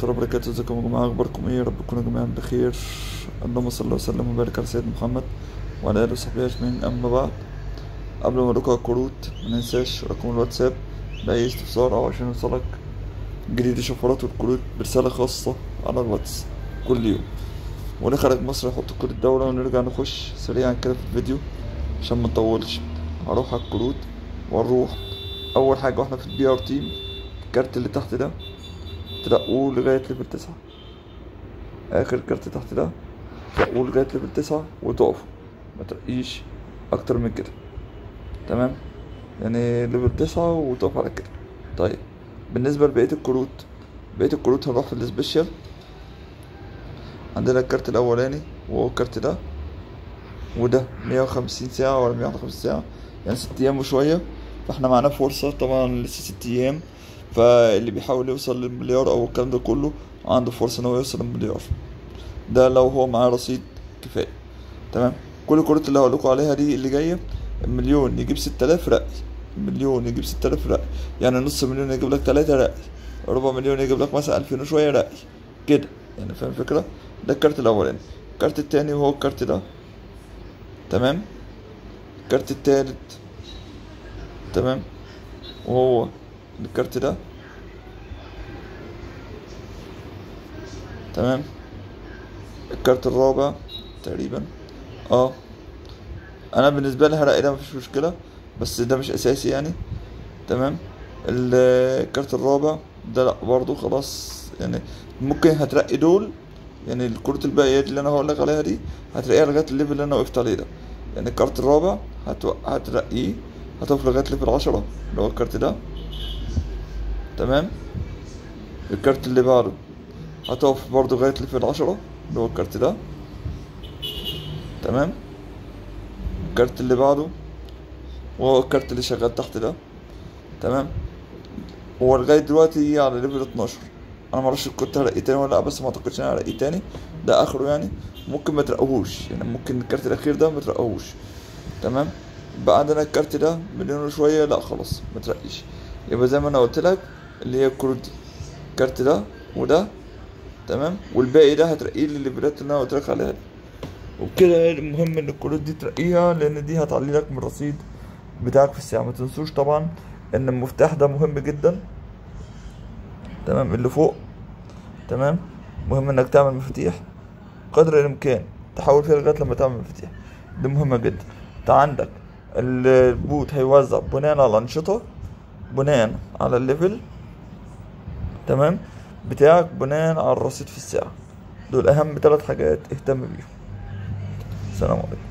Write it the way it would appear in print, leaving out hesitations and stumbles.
الله وبركاته. ازيكم يا جماعة؟ اخباركم ايه؟ رب تكونوا جميعا بخير. اللهم صل وسلم وبارك على سيدنا محمد وعلى اله وصحبه اجمعين. اما بعد، قبل ما نرجع الكروت مننساش رقم الواتساب لأي استفسار او عشان يوصلك جديد شفرات والكروت برسالة خاصة على الواتس كل يوم. ونخرج مصر يحط كود الدولة ونرجع نخش سريعا كده في الفيديو عشان منطولش. هروح على الكروت ونروح اول حاجة واحنا في البي ار تيم. الكارت اللي تحت ده ترقوه لغاية ليفل 9، آخر كارت تحت ده ترقوه لغاية ليفل 9 وتقفوا، مترقيش أكتر من كده. تمام، يعني ليفل 9 وتقف على كده. طيب بالنسبة لبقية الكروت، بقية الكروت هنروح في السبيشال. عندنا الكارت الأولاني وهو الكارت ده، وده 150 ساعة ولا 150 ساعة، يعني 6 أيام وشوية. فاحنا معانا فرصة طبعا لسه 6 أيام، فاللي بيحاول يوصل للمليار أو الكلام ده كله عنده فرصة إن هو يوصل للمليار، ده لو هو معاه رصيد كفاية. تمام، كل الكروت اللي هقولكوا عليها دي اللي جاية، المليون يجيب 6000 رأي، المليون يجيب 6000 رأي، يعني نص مليون يجيب لك 3 رأي، ربع مليون يجيب لك مثلا 2000 وشوية رأي كده، يعني فاهم الفكرة؟ ده الكارت الأولاني. الكارت التاني وهو الكارت ده. تمام، الكارت التالت. تمام، وهو الكارت ده. تمام، الكارت الرابع تقريبا. انا بالنسبه لي هرقي ده مفيش مشكله، بس ده مش اساسي يعني. تمام، الكارت الرابع ده لا برضو خلاص، يعني ممكن هترقي دول، يعني الكروت الباقيه اللي انا هقولك عليها دي هترقيها لغايه الليفل اللي انا وقفت عليه ده. يعني الكارت الرابع هترقيه، هتقف لغايه ليفل 10 اللي هو الكارت ده. تمام، الكارت اللي بعده هتقف برضو لغايه ليفل 10 اللي هو الكارت ده. تمام، الكارت اللي بعده وهو الكارت اللي شغال تحت ده. تمام، هو لغايه دلوقتي على ليفل 12. انا معرفش كنت هرقي تاني ولا لا، بس ما اعتقدش ان انا هرقي تاني، ده اخره يعني. ممكن ما ترقوهوش، يعني ممكن الكارت الاخير ده ما ترقوهوش. تمام، بقى عندنا الكارت ده مليون وشويه، لا خلاص ما ترقيش. يبقى زي ما انا قلت لك اللي هي الكروت دي، الكارت ده وده. تمام، والباقي ده هترقيه للليفلات اللي انا قلت لك عليها دي. وبكده المهم ان الكروت دي ترقيها، لان دي هتعلي لك من الرصيد بتاعك في الساعه. ما تنسوش طبعا ان المفتاح ده مهم جدا. تمام، اللي فوق. تمام، مهم انك تعمل مفاتيح قدر الامكان، تحاول فيها لغايه لما تعمل مفاتيح، دي مهمه جدا. انت عندك البوت هيوزع بناء على الانشطه، بناء على الليفل. تمام، بتاعك بناء على الرصيد في الساعه. دول اهم 3 حاجات اهتم بيهم. سلام عليكم.